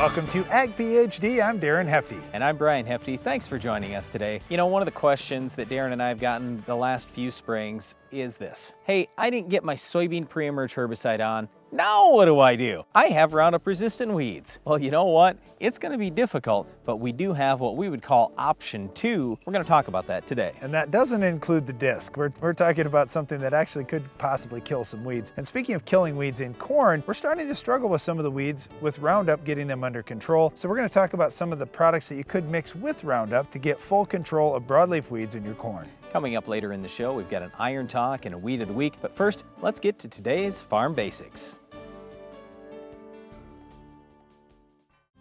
Welcome to Ag PhD. I'm Darren Hefty. And I'm Brian Hefty. Thanks for joining us today. You know, one of the questions that Darren and I have gotten the last few springs is this. Hey, I didn't get my soybean pre-emerge herbicide on. Now what do? I have Roundup resistant weeds. Well, you know what? It's going to be difficult, but we do have what we would call option 2. We're going to talk about that today. And that doesn't include the disc. We're talking about something that actually could possibly kill some weeds. And speaking of killing weeds in corn, we're starting to struggle with some of the weeds with Roundup, getting them under control. So we're going to talk about some of the products that you could mix with Roundup to get full control of broadleaf weeds in your corn. Coming up later in the show, we've got an iron talk and a weed of the week. But first, let's get to today's Farm Basics.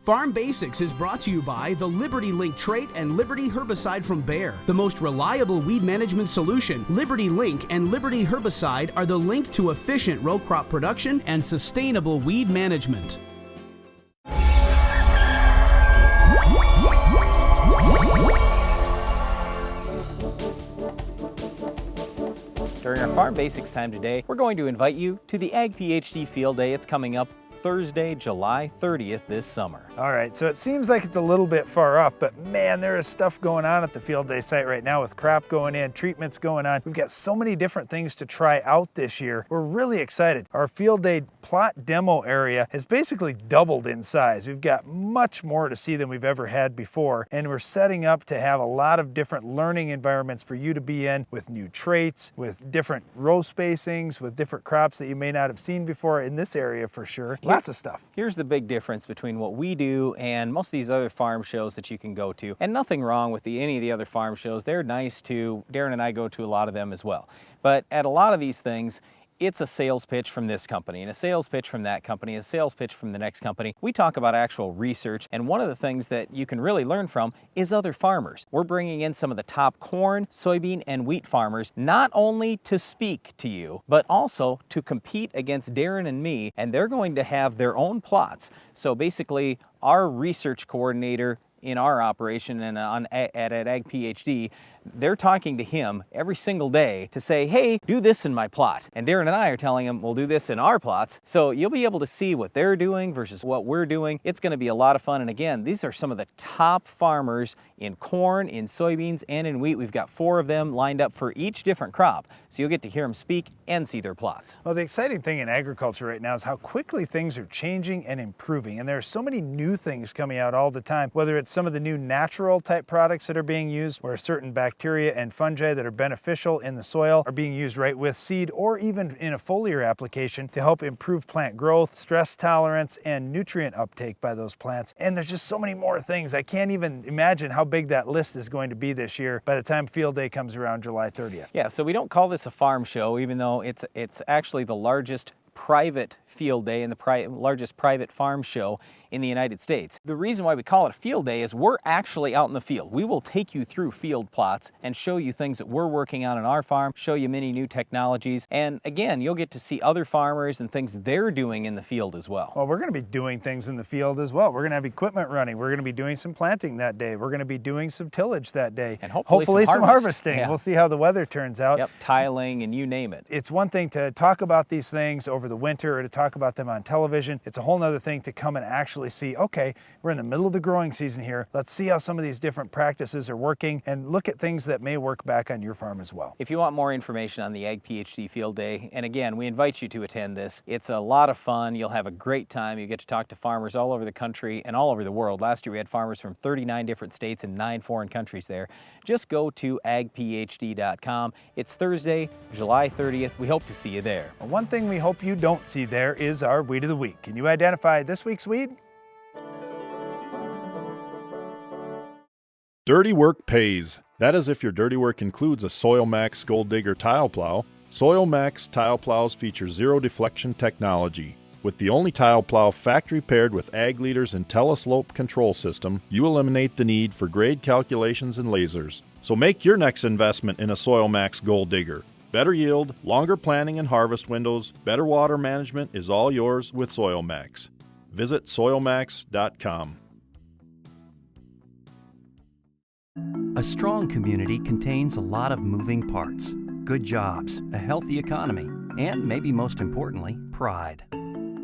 Farm Basics is brought to you by the Liberty Link trait and Liberty herbicide from Bayer. The most reliable weed management solution, Liberty Link and Liberty herbicide are the link to efficient row crop production and sustainable weed management. During our Farm Basics time today, we're going to invite you to the Ag PhD Field Day. It's coming up Thursday, July 30th this summer. All right, so it seems like it's a little bit far off, but man, there is stuff going on at the field day site right now with crop going in, treatments going on. We've got so many different things to try out this year. We're really excited. Our field day plot demo area has basically doubled in size. We've got much more to see than we've ever had before, and we're setting up to have a lot of different learning environments for you to be in with new traits, with different row spacings, with different crops that you may not have seen before in this area for sure. Lots of stuff. Here's the big difference between what we do and most of these other farm shows that you can go to. And nothing wrong with any of the other farm shows. They're nice too. Darren and I go to a lot of them as well. But at a lot of these things, it's a sales pitch from this company and a sales pitch from that company, a sales pitch from the next company. We talk about actual research, and one of the things that you can really learn from is other farmers. We're bringing in some of the top corn, soybean, and wheat farmers, not only to speak to you, but also to compete against Darren and me, and they're going to have their own plots. So basically, our research coordinator in our operation and at Ag PhD, they're talking to him every single day to say, hey, do this in my plot. And Darren and I are telling him, we'll do this in our plots. So you'll be able to see what they're doing versus what we're doing. It's going to be a lot of fun. And again, these are some of the top farmers in corn, in soybeans, and in wheat. We've got 4 of them lined up for each different crop. So you'll get to hear them speak and see their plots. Well, the exciting thing in agriculture right now is how quickly things are changing and improving. And there are so many new things coming out all the time, whether it's some of the new natural type products that are being used, where certain bacteria and fungi that are beneficial in the soil are being used right with seed, or even in a foliar application to help improve plant growth, stress tolerance, and nutrient uptake by those plants. And there's just so many more things. I can't even imagine how big that list is going to be this year by the time field day comes around July 30th. Yeah, so we don't call this a farm show, even though it's actually the largest private field day and the largest private farm show in the United States. The reason why we call it a field day is we're actually out in the field. We will take you through field plots and show you things that we're working on in our farm, show you many new technologies, and again, you'll get to see other farmers and things they're doing in the field as well. Well, we're going to be doing things in the field as well. We're going to have equipment running. We're going to be doing some planting that day. We're going to be doing some tillage that day. And hopefully some harvesting. Yeah. We'll see how the weather turns out. Yep, tiling and you name it. It's one thing to talk about these things over the winter or to talk about them on television. It's a whole nother thing to come and actually see, okay, we're in the middle of the growing season here. Let's see how some of these different practices are working and look at things that may work back on your farm as well. If you want more information on the Ag PhD Field Day, and again, we invite you to attend this. It's a lot of fun. You'll have a great time. You get to talk to farmers all over the country and all over the world. Last year we had farmers from 39 different states and 9 foreign countries there. Just go to agphd.com. It's Thursday, July 30th. We hope to see you there. Well, one thing we hope you don't see there is our weed of the week. Can you identify this week's weed? Dirty work pays. That is if your dirty work includes a SoilMax Gold Digger tile plow. SoilMax tile plows feature zero deflection technology. With the only tile plow factory paired with Ag Leader's IntelliSlope control system, you eliminate the need for grade calculations and lasers. So make your next investment in a SoilMax Gold Digger. Better yield, longer planting and harvest windows, better water management is all yours with SoilMax. Visit soilmax.com. A strong community contains a lot of moving parts. Good jobs, a healthy economy, and maybe most importantly, pride.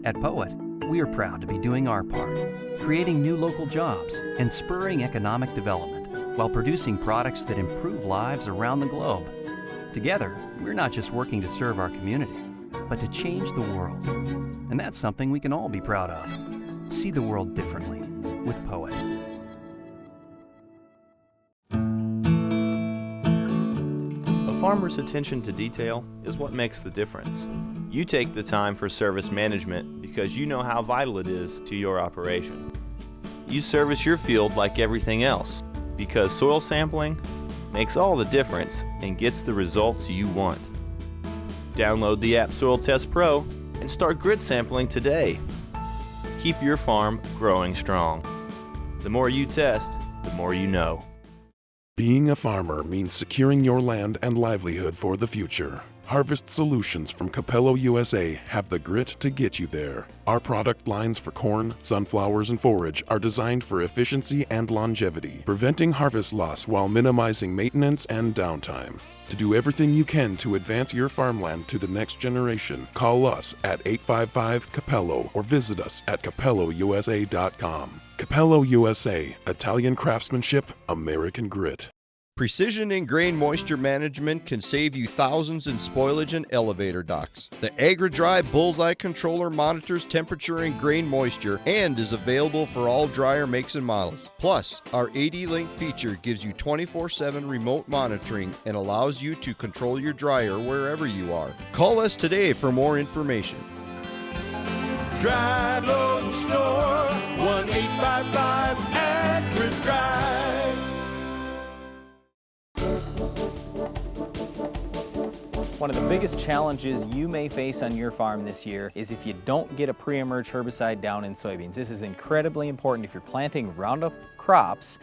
At Poet, we are proud to be doing our part, creating new local jobs and spurring economic development while producing products that improve lives around the globe. Together, we're not just working to serve our community, but to change the world. And that's something we can all be proud of. See the world differently with Poet. A farmer's attention to detail is what makes the difference. You take the time for service management because you know how vital it is to your operation. You service your field like everything else because soil sampling makes all the difference and gets the results you want. Download the app Soil Test Pro and start grid sampling today. Keep your farm growing strong. The more you test, the more you know. Being a farmer means securing your land and livelihood for the future. Harvest Solutions from Capello USA have the grit to get you there. Our product lines for corn, sunflowers, and forage are designed for efficiency and longevity, preventing harvest loss while minimizing maintenance and downtime. To do everything you can to advance your farmland to the next generation, call us at 855-CAPELLO or visit us at capellousa.com. Capello USA, Italian craftsmanship, American grit. Precision in grain moisture management can save you thousands in spoilage and elevator docks. The AgriDry Bullseye Controller monitors temperature and grain moisture and is available for all dryer makes and models. Plus, our AD-Link feature gives you 24/7 remote monitoring and allows you to control your dryer wherever you are. Call us today for more information. Dry Load Store, 1-855-AgriDry. One of the biggest challenges you may face on your farm this year is if you don't get a pre-emerge herbicide down in soybeans. This is incredibly important if you're planting Roundup crops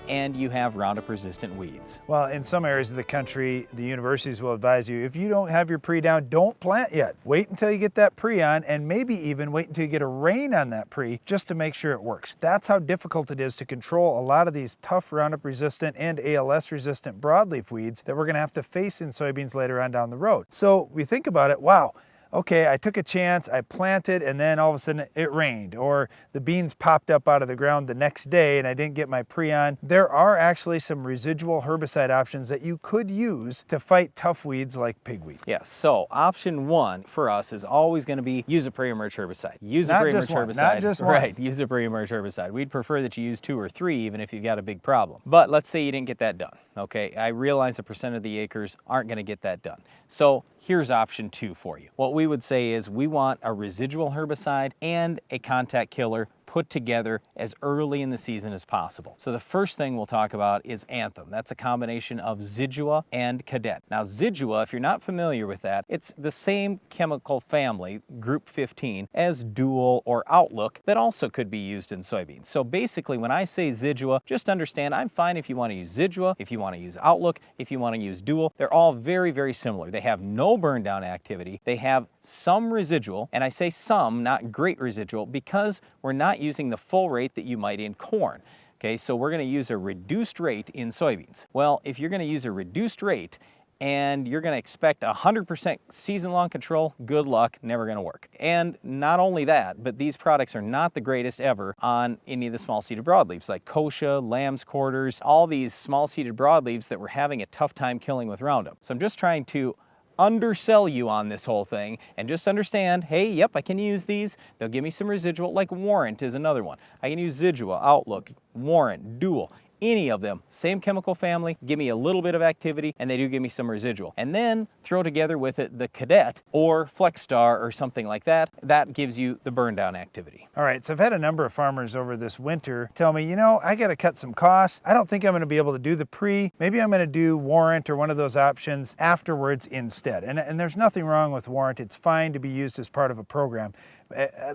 and you have Roundup resistant weeds. Well, in some areas of the country, the universities will advise you, if you don't have your pre down, don't plant yet. Wait until you get that pre on, and maybe even wait until you get a rain on that pre just to make sure it works. That's how difficult it is to control a lot of these tough Roundup resistant and ALS resistant broadleaf weeds that we're gonna have to face in soybeans later on down the road. So we think about it, wow, okay, I took a chance, I planted, and then all of a sudden it rained, or the beans popped up out of the ground the next day and I didn't get my pre on. There are actually some residual herbicide options that you could use to fight tough weeds like pigweed. Yes, so option one for us is always going to be use a pre-emerge herbicide. Use a pre-emerge herbicide. Not just one. Right, use a pre-emerge herbicide. We'd prefer that you use 2 or 3 even if you've got a big problem. But let's say you didn't get that done. Okay, I realize a percent of the acres aren't going to get that done. So here's option 2 for you. What we would say is we want a residual herbicide and a contact killer put together as early in the season as possible. So the first thing we'll talk about is Anthem. That's a combination of Zidua and Cadet. Now Zidua, if you're not familiar with that, it's the same chemical family, group 15, as Dual or Outlook that also could be used in soybeans. So basically when I say Zidua, just understand I'm fine if you want to use Zidua, if you want to use Outlook, if you want to use Dual. They're all very, very similar. They have no burn down activity. They have some residual, and I say some, not great residual, because we're not using the full rate that you might in corn. Okay, so we're going to use a reduced rate in soybeans. Well, if you're going to use a reduced rate and you're going to expect 100% season-long control, good luck, never going to work. And not only that, but these products are not the greatest ever on any of the small-seeded broadleaves like kochia, Lambsquarters, all these small-seeded broadleaves that we're having a tough time killing with Roundup. So I'm just trying to undersell you on this whole thing and just understand, hey, yep, I can use these. They'll give me some residual, like Warrant is another one. I can use Zidua, Outlook, Warrant, Dual. Any of them, same chemical family, give me a little bit of activity, and they do give me some residual. And then throw together with it the Cadet or FlexStar or something like that. That gives you the burn down activity. All right, so I've had a number of farmers over this winter tell me, you know, I got to cut some costs. I don't think I'm going to be able to do the pre. Maybe I'm going to do Warrant or one of those options afterwards instead. And there's nothing wrong with Warrant. It's fine to be used as part of a program.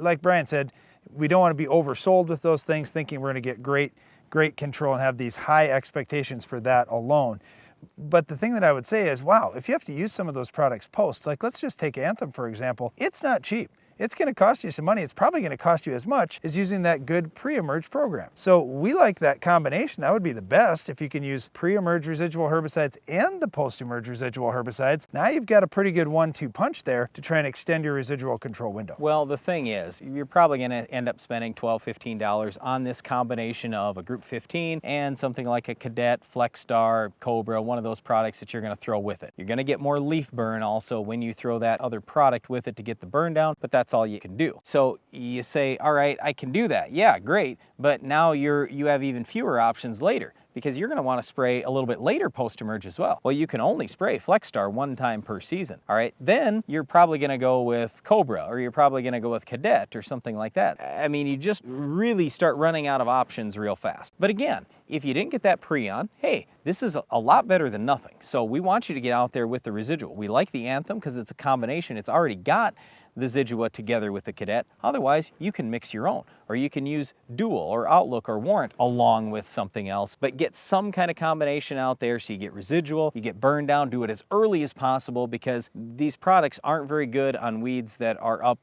Like Brian said, we don't want to be oversold with those things, thinking we're going to get great control and have these high expectations for that alone. But the thing that I would say is, wow, if you have to use some of those products post, like let's just take Anthem for example, it's not cheap. it's going to cost you some money. It's probably going to cost you as much as using that good pre-emerge program. So we like that combination. That would be the best if you can use pre-emerge residual herbicides and the post-emerge residual herbicides. Now you've got a pretty good 1-2 punch there to try and extend your residual control window. Well, the thing is, you're probably going to end up spending $12, $15 on this combination of a Group 15 and something like a Cadet, Flex Star, Cobra, one of those products that you're going to throw with it. You're going to get more leaf burn also when you throw that other product with it to get the burn down, but that's all you can do. So you say, all right, I can do that. Yeah, great. But now you have even fewer options later, because you're going to want to spray a little bit later post-emerge as well. Well, you can only spray Flex Star 1 time per season, all right? Then you're probably going to go with Cobra, or you're probably going to go with Cadet or something like that. I mean, you just really start running out of options real fast. But again, if you didn't get that pre-on, hey, this is a lot better than nothing. So we want you to get out there with the residual. We like the Anthem because it's a combination. It's already got the Zidua together with the Cadet. Otherwise, you can mix your own, or you can use Dual or Outlook or Warrant along with something else, but get some kind of combination out there so you get residual, you get burned down. Do it as early as possible, because these products aren't very good on weeds that are up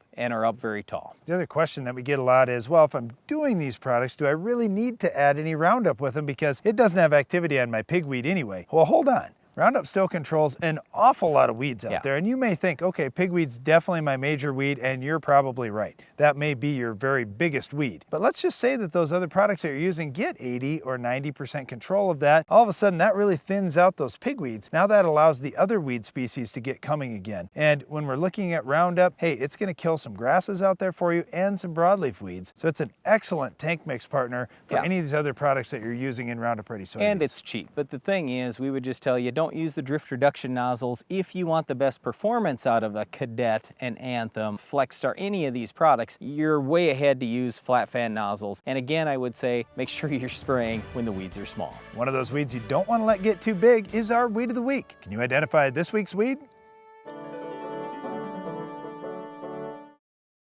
very tall. The other question that we get a lot is, well, if I'm doing these products, do I really need to add any Roundup with them, because it doesn't have activity on my pigweed anyway? Well, hold on. Roundup still controls an awful lot of weeds out there, and you may think, okay, pigweed's definitely my major weed, and you're probably right. That may be your very biggest weed. But let's just say that those other products that you're using get 80 or 90% control of that. All of a sudden, that really thins out those pigweeds. Now that allows the other weed species to get coming again. And when we're looking at Roundup, hey, it's going to kill some grasses out there for you and some broadleaf weeds. So it's an excellent tank mix partner for any of these other products that you're using in Roundup Ready soybeans. And it's cheap. But the thing is, we would just tell you, don't use the drift reduction nozzles if you want the best performance out of a Cadet, an Anthem, Flex Star, any of these products. You're way ahead to use flat fan nozzles. And again, I would say make sure you're spraying when the weeds are small. One of those weeds you don't want to let get too big is our weed of the week. Can you identify this week's weed?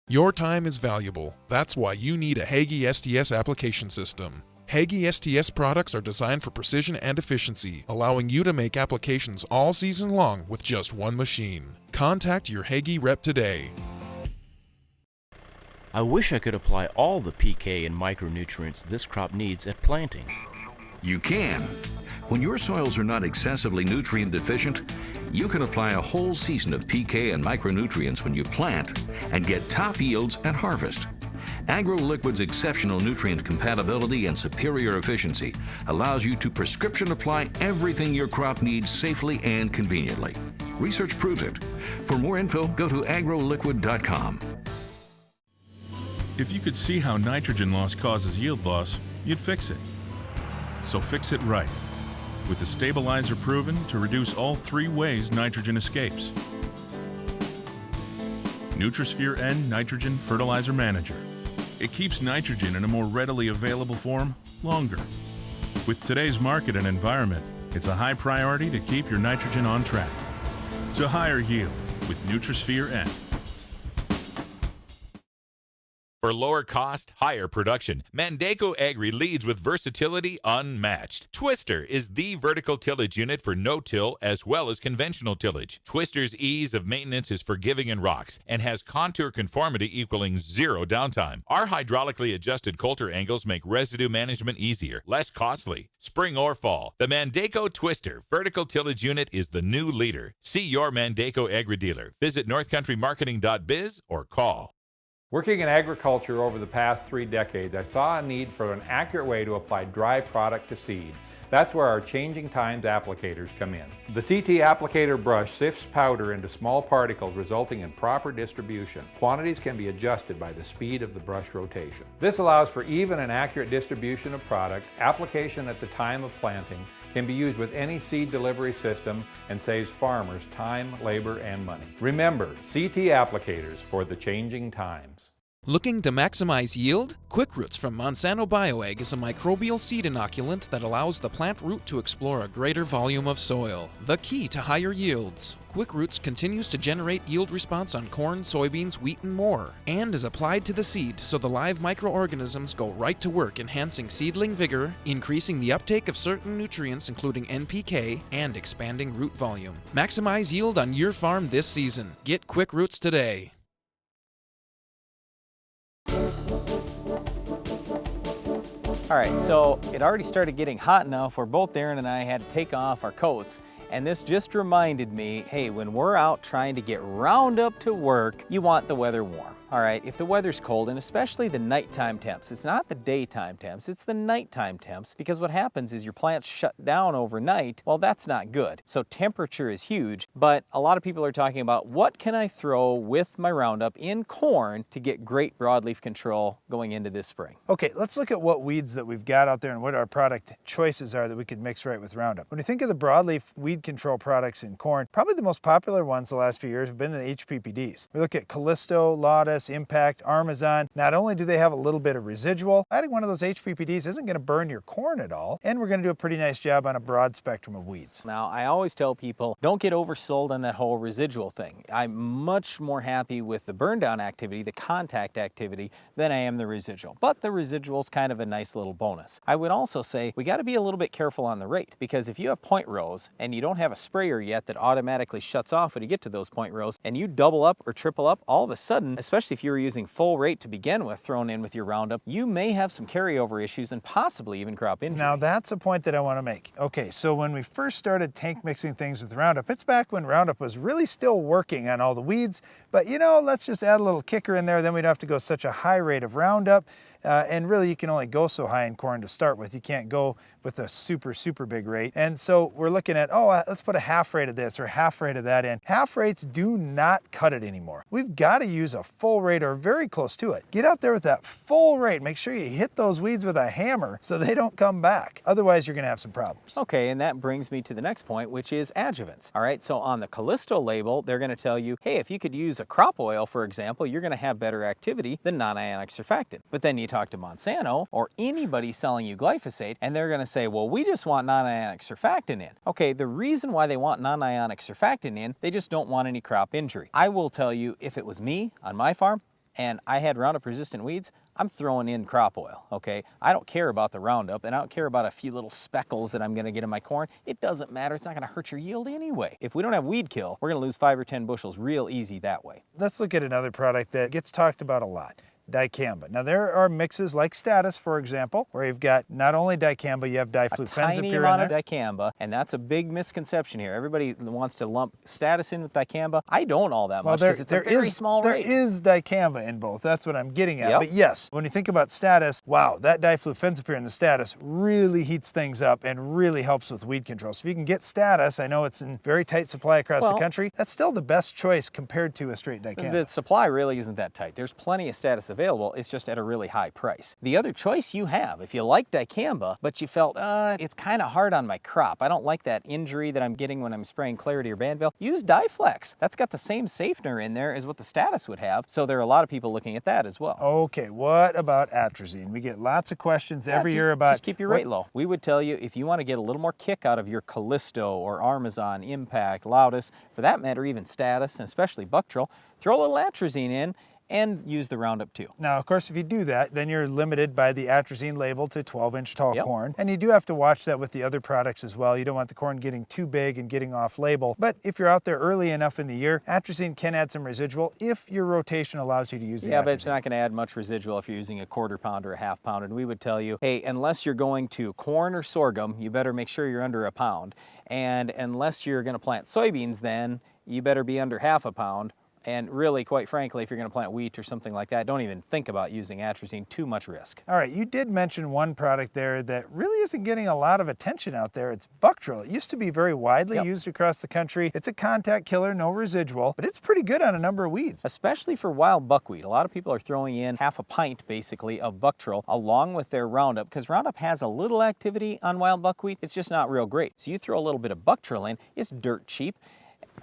Your time is valuable. That's why you need a Hagie STS application system. Hagie STS products are designed for precision and efficiency, allowing you to make applications all season long with just one machine. Contact your Hagie rep today. I wish I could apply all the PK and micronutrients this crop needs at planting. You can. When your soils are not excessively nutrient deficient, you can apply a whole season of PK and micronutrients when you plant and get top yields at harvest. AgroLiquid's exceptional nutrient compatibility and superior efficiency allows you to prescription apply everything your crop needs safely and conveniently. Research proves it. For more info, go to agroliquid.com. If you could see how nitrogen loss causes yield loss, you'd fix it. So fix it right, with the stabilizer proven to reduce all 3 ways nitrogen escapes. Nutrisphere N Nitrogen Fertilizer Manager. It keeps nitrogen in a more readily available form longer. With today's market and environment, it's a high priority to keep your nitrogen on track to higher yield with Nutrisphere N. For lower cost, higher production, Mandaco Agri leads with versatility unmatched. Twister is the vertical tillage unit for no-till as well as conventional tillage. Twister's ease of maintenance is forgiving and rocks and has contour conformity equaling 0 downtime. Our hydraulically adjusted coulter angles make residue management easier, less costly. Spring or fall, the Mandaco Twister vertical tillage unit is the new leader. See your Mandaco Agri dealer. Visit northcountrymarketing.biz or call. Working in agriculture over the past 3 decades, I saw a need for an accurate way to apply dry product to seed. That's where our Changing Times applicators come in. The CT applicator brush sifts powder into small particles, resulting in proper distribution. Quantities can be adjusted by the speed of the brush rotation. This allows for even and accurate distribution of product. Application at the time of planting can be used with any seed delivery system and saves farmers time, labor, and money. Remember, CT applicators for the changing times. Looking to maximize yield? Quick Roots from Monsanto Bioag is a microbial seed inoculant that allows the plant root to explore a greater volume of soil, the key to higher yields. Quick Roots continues to generate yield response on corn, soybeans, wheat, and more, and is applied to the seed so the live microorganisms go right to work enhancing seedling vigor, increasing the uptake of certain nutrients including NPK, and expanding root volume. Maximize yield on your farm this season. Get Quick Roots today. All right, so it already started getting hot enough where both Darren and I had to take off our coats. And this just reminded me, hey, when we're out trying to get Roundup to work, you want the weather warm. All right, if the weather's cold, and especially the nighttime temps, it's not the daytime temps, it's the nighttime temps, because what happens is your plants shut down overnight. Well, that's not good. So temperature is huge, but a lot of people are talking about what can I throw with my Roundup in corn to get great broadleaf control going into this spring. Okay, let's look at what weeds that we've got out there and what our product choices are that we could mix right with Roundup. When you think of the broadleaf weed control products in corn, probably the most popular ones the last few years have been the HPPDs. We look at Callisto, Lautus, Impact, Armazon. Not only do they have a little bit of residual, adding one of those HPPDs isn't going to burn your corn at all, and we're going to do a pretty nice job on a broad spectrum of weeds. Now, I always tell people, don't get oversold on that whole residual thing. I'm much more happy with the burn down activity, the contact activity, than I am the residual. But the residual is kind of a nice little bonus. I would also say we got to be a little bit careful on the rate, because if you have point rows and you don't have a sprayer yet that automatically shuts off when you get to those point rows, and you double up or triple up, all of a sudden, especially if you were using full rate to begin with thrown in with your Roundup, you may have some carryover issues and possibly even crop injury. Now that's a point that I want to make. Okay, so when we first started tank mixing things with Roundup, it's back when Roundup was really still working on all the weeds, but you know, let's just add a little kicker in there, then we'd have to go such a high rate of Roundup. And really you can only go so high in corn to start with. You can't go with a super big rate. And so we're looking at, oh, let's put a half rate of this or half rate of that in. Half rates do not cut it anymore. We've got to use a full rate or very close to it. Get out there with that full rate. Make sure you hit those weeds with a hammer so they don't come back. Otherwise, you're going to have some problems. Okay, and that brings me to the next point, which is adjuvants. All right, so on the Callisto label, they're going to tell you, hey, if you could use a crop oil, for example, you're going to have better activity than non-ionic surfactant. But then you talk to Monsanto or anybody selling you glyphosate, and they're going to say, well, we just want non-ionic surfactant in. Okay, the reason why they want non-ionic surfactant in, they just don't want any crop injury. I will tell you, if it was me on my farm and I had Roundup resistant weeds, I'm throwing in crop oil, okay? I don't care about the Roundup, and I don't care about a few little speckles that I'm gonna get in my corn. It doesn't matter, it's not gonna hurt your yield anyway. If we don't have weed kill, we're gonna lose 5 or 10 bushels real easy that way. Let's look at another product that gets talked about a lot. Dicamba. Now there are mixes like Status, for example, where you've got not only dicamba, you have diflufenza. A tiny amount of dicamba, and that's a big misconception here. Everybody wants to lump Status in with dicamba. I don't all that much because it's a very small rate. There is dicamba in both. That's what I'm getting at. Yep. But yes, when you think about Status, wow, that diflufenza in the Status really heats things up and really helps with weed control. So if you can get Status, I know it's in very tight supply across the country, that's still the best choice compared to a straight dicamba. The supply really isn't that tight. There's plenty of Status available, it's just at a really high price. The other choice you have, if you like dicamba, but you felt, it's kind of hard on my crop, I don't like that injury that I'm getting when I'm spraying Clarity or Banville, use Diflex. That's got the same safener in there as what the Status would have, so there are a lot of people looking at that as well. Okay, what about atrazine? We get lots of questions every year about... Just keep your rate low. We would tell you, if you want to get a little more kick out of your Callisto or Armazon, Impact, Lautus, for that matter even Status, and especially Buctril, throw a little atrazine in and use the Roundup too. Now, of course, if you do that, then you're limited by the atrazine label to 12-inch tall corn. And you do have to watch that with the other products as well. You don't want the corn getting too big and getting off label. But if you're out there early enough in the year, atrazine can add some residual if your rotation allows you to use the atrazine. But it's not going to add much residual if you're using a 1/4 pound or a 1/2 pound. And we would tell you, hey, unless you're going to corn or sorghum, you better make sure you're under 1 pound. And unless you're going to plant soybeans, then you better be under 1/2 pound. And really, quite frankly, if you're going to plant wheat or something like that, don't even think about using atrazine, too much risk. All right, you did mention one product there that really isn't getting a lot of attention out there. It's Buctril. It used to be very widely used across the country. It's a contact killer, no residual, but it's pretty good on a number of weeds. Especially for wild buckwheat. A lot of people are throwing in 1/2 pint, basically, of Buctril along with their Roundup, because Roundup has a little activity on wild buckwheat. It's just not real great. So you throw a little bit of Buctril in, it's dirt cheap.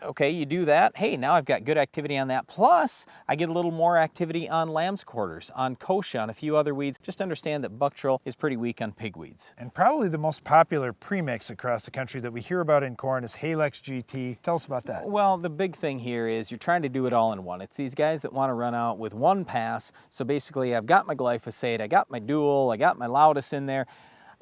Okay, you do that. Hey, now I've got good activity on that. Plus, I get a little more activity on Lambsquarters, on kochia, on a few other weeds. Just understand that Buctril is pretty weak on pigweeds. And probably the most popular premix across the country that we hear about in corn is Halex GT. Tell us about that. Well, the big thing here is you're trying to do it all in one. It's these guys that want to run out with one pass. So basically, I've got my glyphosate, I got my dual, I got my Lautus in there.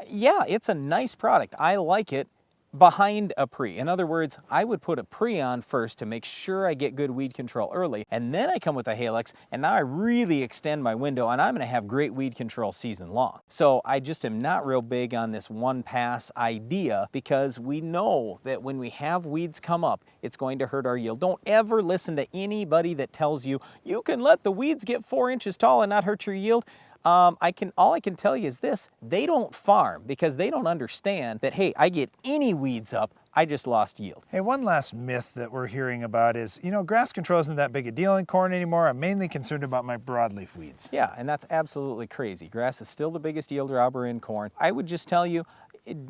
Yeah, it's a nice product. I like it. behind a pre. In other words, I would put a pre on first to make sure I get good weed control early, and then I come with a Halex, and now I really extend my window, and I'm going to have great weed control season long. So I just am not real big on this one pass idea, because we know that when we have weeds come up, it's going to hurt our yield. Don't ever listen to anybody that tells you you can let the weeds get 4 inches tall and not hurt your yield. All I can tell you is this: they don't farm because they don't understand that, hey, I get any weeds up, I just lost yield. Hey, one last myth that we're hearing about is, grass control isn't that big a deal in corn anymore. I'm mainly concerned about my broadleaf weeds. Yeah, and that's absolutely crazy. Grass is still the biggest yield robber in corn. I would just tell you,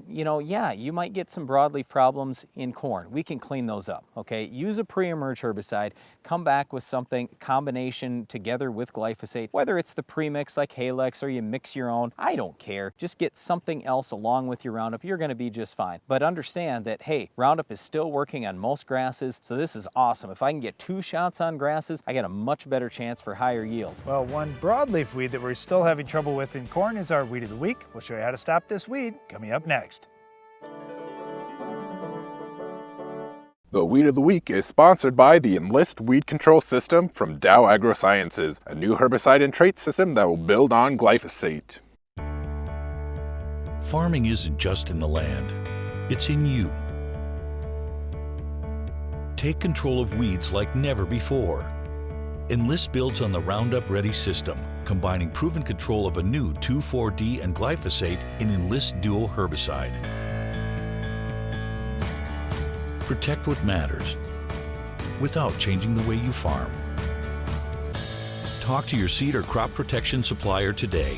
yeah, you might get some broadleaf problems in corn. We can clean those up, okay? Use a pre-emerge herbicide, come back with something, combination together with glyphosate, whether it's the premix like Halex or you mix your own, I don't care. Just get something else along with your Roundup, you're gonna be just fine. But understand that, hey, Roundup is still working on most grasses, so this is awesome. If I can get 2 shots on grasses, I get a much better chance for higher yields. Well, one broadleaf weed that we're still having trouble with in corn is our weed of the week. We'll show you how to stop this weed coming up next. The Weed of the Week is sponsored by the Enlist Weed Control System from Dow AgroSciences, a new herbicide and trait system that will build on glyphosate. Farming isn't just in the land, it's in you. Take control of weeds like never before. Enlist builds on the Roundup Ready system, combining proven control of a new 2,4-D and glyphosate in Enlist Duo herbicide. Protect what matters without changing the way you farm. Talk to your seed or crop protection supplier today.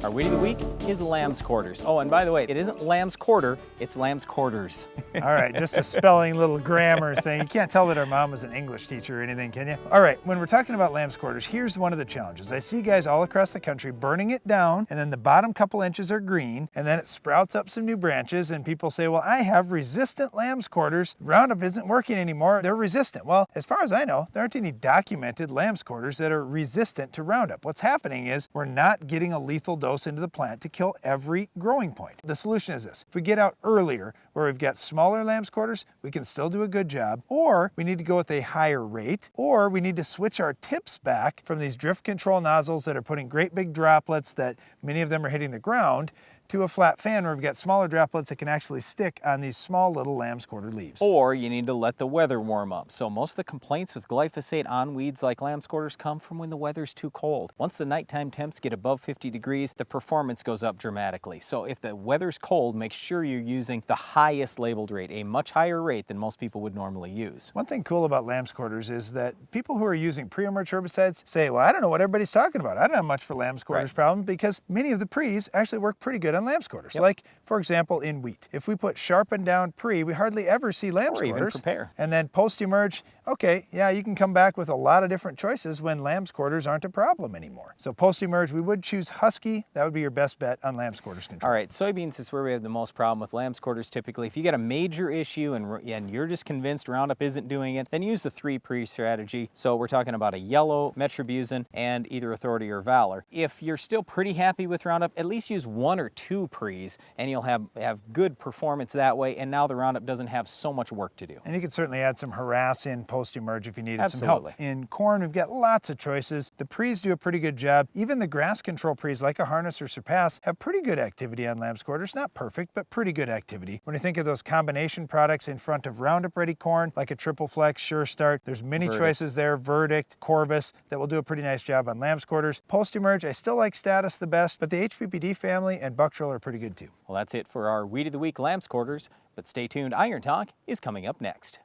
Our Weed of the Week is Lambsquarters. Oh, and by the way, it isn't Lamb's Quarter, it's Lambsquarters. All right, just a spelling little grammar thing. You can't tell that our mom was an English teacher or anything, can you? All right, when we're talking about Lambsquarters, here's one of the challenges. I see guys all across the country burning it down, and then the bottom couple inches are green, and then it sprouts up some new branches, and people say, well, I have resistant Lambsquarters. Roundup isn't working anymore. They're resistant. Well, as far as I know, there aren't any documented Lambsquarters that are resistant to Roundup. What's happening is we're not getting a lethal dose into the plant to kill every growing point. The solution is this: if we get out earlier where we've got smaller Lambsquarters, we can still do a good job, or we need to go with a higher rate, or we need to switch our tips back from these drift control nozzles that are putting great big droplets that many of them are hitting the ground to a flat fan where we've got smaller droplets that can actually stick on these small little Lambsquarter leaves. Or you need to let the weather warm up. So most of the complaints with glyphosate on weeds like Lambsquarters come from when the weather's too cold. Once the nighttime temps get above 50 degrees, the performance goes up dramatically. So if the weather's cold, make sure you're using the highest labeled rate, a much higher rate than most people would normally use. One thing cool about Lambsquarters is that people who are using pre-emerge herbicides say, well, I don't know what everybody's talking about. I don't have much for Lambsquarters problem, because many of the pre's actually work pretty good on Lambsquarters. Yep. Like, for example, in wheat. If we put sharpened down pre, we hardly ever see Lambsquarters. Or even prepare. And then post-emerge, okay, yeah, you can come back with a lot of different choices when Lambsquarters aren't a problem anymore. So post-emerge, we would choose Husky. That would be your best bet on Lambsquarters control. All right, soybeans is where we have the most problem with Lambsquarters typically. If you got a major issue and you're just convinced Roundup isn't doing it, then use the 3 pre strategy. So we're talking about a yellow, metribuzin, and either Authority or Valor. If you're still pretty happy with Roundup, at least use 1 or 2 pre's, and you'll have good performance that way, and now the Roundup doesn't have so much work to do. And you can certainly add some harass in post-emerge if you needed Absolutely. some help. In corn, we've got lots of choices. The pre's do a pretty good job. Even the grass control pre's like a Harness or Surpass have pretty good activity on Lambsquarters. Not perfect, but pretty good activity. When you think of those combination products in front of Roundup Ready corn, like a Triple Flex, Sure Start, there's many choices there. Verdict, Corvus, that will do a pretty nice job on Lambsquarters. Post-emerge, I still like Status the best, but the HPPD family and Bucktrill are pretty good too. Well, that's it for our Weed of the Week Lambsquarters, but stay tuned. Iron Talk is coming up next.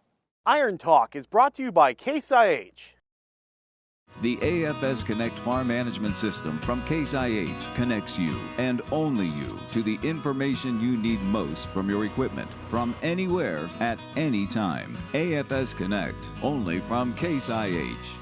Iron Talk is brought to you by Case IH. The AFS Connect Farm Management System from Case IH connects you, and only you, to the information you need most from your equipment, from anywhere, at any time. AFS Connect, only from Case IH.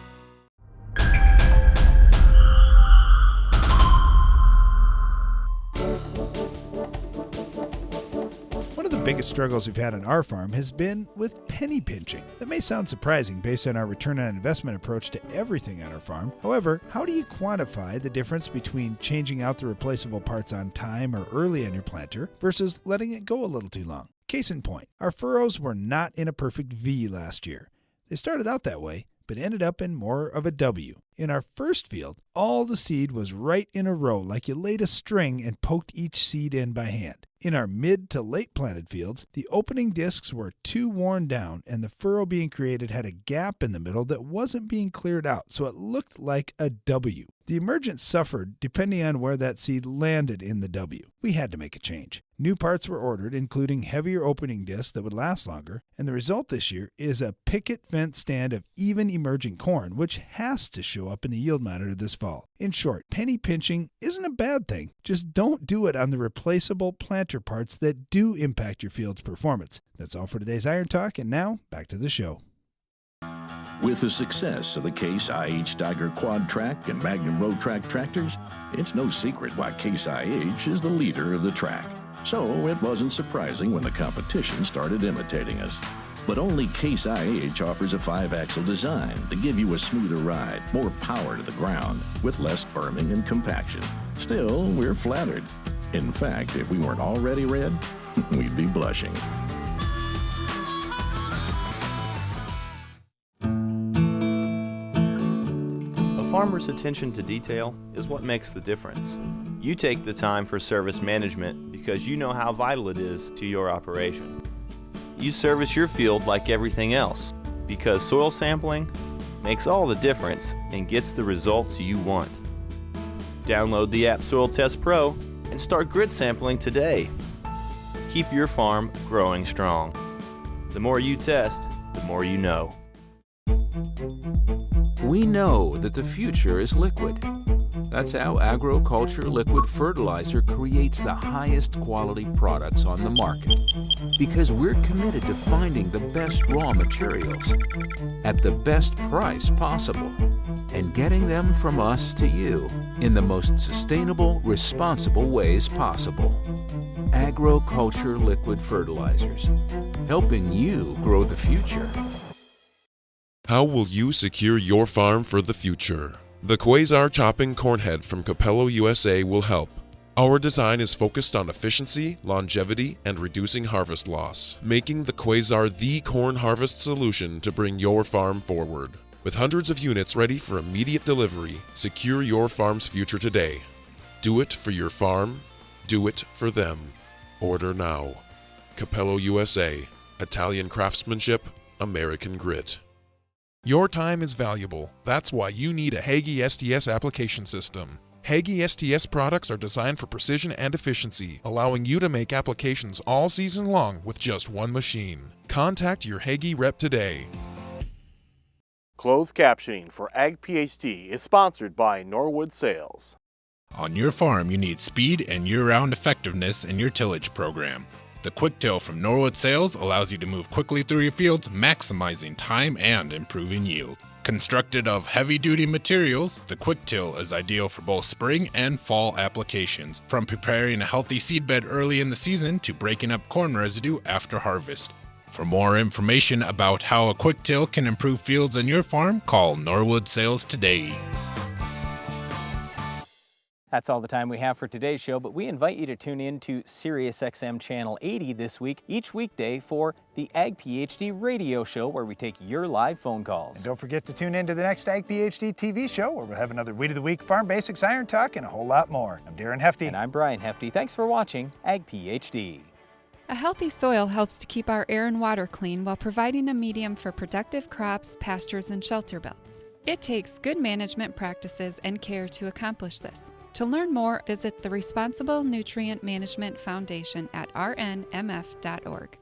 biggest struggles we've had on our farm has been with penny pinching. That may sound surprising based on our return on investment approach to everything on our farm. However, how do you quantify the difference between changing out the replaceable parts on time or early on your planter versus letting it go a little too long? Case in point, our furrows were not in a perfect V last year. They started out that way, but ended up in more of a W. In our first field, all the seed was right in a row like you laid a string and poked each seed in by hand. In our mid to late planted fields, the opening discs were too worn down and the furrow being created had a gap in the middle that wasn't being cleared out, so it looked like a W. The emergence suffered depending on where that seed landed in the W. We had to make a change. New parts were ordered, including heavier opening discs that would last longer, and the result this year is a picket fence stand of even emerging corn, which has to show up in the yield monitor this fall. In short, penny pinching isn't a bad thing. Just don't do it on the replaceable planter parts that do impact your field's performance. That's all for today's Iron Talk, and now back to the show. With the success of the Case IH Steiger Quad Track and Magnum Road Track tractors, it's no secret why Case IH is the leader of the track. So it wasn't surprising when the competition started imitating us. But only Case IH offers a 5-axle design to give you a smoother ride, more power to the ground, with less berming and compaction. Still, we're flattered. In fact, if we weren't already red, we'd be blushing. A farmer's attention to detail is what makes the difference. You take the time for service management because you know how vital it is to your operation. You service your field like everything else because soil sampling makes all the difference and gets the results you want. Download the app Soil Test Pro and start grid sampling today. Keep your farm growing strong. The more you test, the more you know. We know that the future is liquid. That's how Agroculture Liquid Fertilizer creates the highest quality products on the market. Because we're committed to finding the best raw materials at the best price possible and getting them from us to you in the most sustainable, responsible ways possible. Agroculture Liquid Fertilizers, helping you grow the future. How will you secure your farm for the future? The Quasar Chopping Cornhead from Capello USA will help. Our design is focused on efficiency, longevity, and reducing harvest loss, making the Quasar the corn harvest solution to bring your farm forward. With hundreds of units ready for immediate delivery, secure your farm's future today. Do it for your farm. Do it for them. Order now. Capello USA. Italian craftsmanship, American grit. Your time is valuable. That's why you need a Hagie STS application system. Hagie STS products are designed for precision and efficiency, allowing you to make applications all season long with just one machine. Contact your Hagie rep today. Closed captioning for Ag PhD is sponsored by Norwood Sales. On your farm, you need speed and year-round effectiveness in your tillage program. The Quick Till from Norwood Sales allows you to move quickly through your fields, maximizing time and improving yield. Constructed of heavy-duty materials, the Quick Till is ideal for both spring and fall applications, from preparing a healthy seedbed early in the season to breaking up corn residue after harvest. For more information about how a Quick Till can improve fields on your farm, call Norwood Sales today. That's all the time we have for today's show, but we invite you to tune in to SiriusXM Channel 80 this week, each weekday for the Ag PhD radio show where we take your live phone calls. And don't forget to tune in to the next Ag PhD TV show where we'll have another Weed of the Week, Farm Basics, Iron Talk, and a whole lot more. I'm Darren Hefty. And I'm Brian Hefty. Thanks for watching Ag PhD. A healthy soil helps to keep our air and water clean while providing a medium for productive crops, pastures, and shelter belts. It takes good management practices and care to accomplish this. To learn more, visit the Responsible Nutrient Management Foundation at rnmf.org.